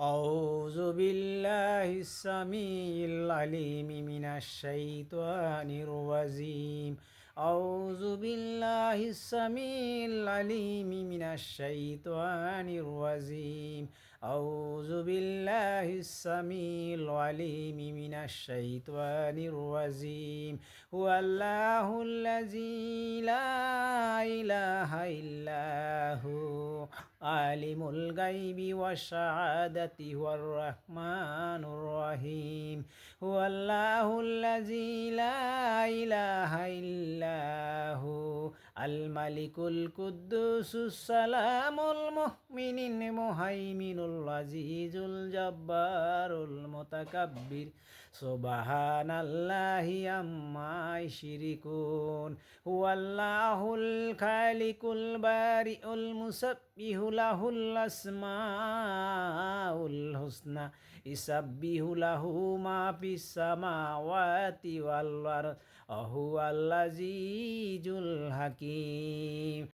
أعوذ بالله السميع العليم من الشيطان الرجيم. أعوذ بالله السميع العليم من الشيطان الرجيم. أعوذ بالله السميع العليم من الشيطان الرجيم. هو الله الذي لا إله إلا هو عالم الغيب والشهادة هو الرحمن الرحيم. هو الله الذي لا إله إلا هو الملك القدوس السلام المؤمن المهيمن العزيز الجبار المتكبر سبحان الله عما يشركون. هو الله الخالق البارئ المسبح له الأسماء الحسنى يسبح له ما في السماوات والأرض وهو العزيز الحكيم.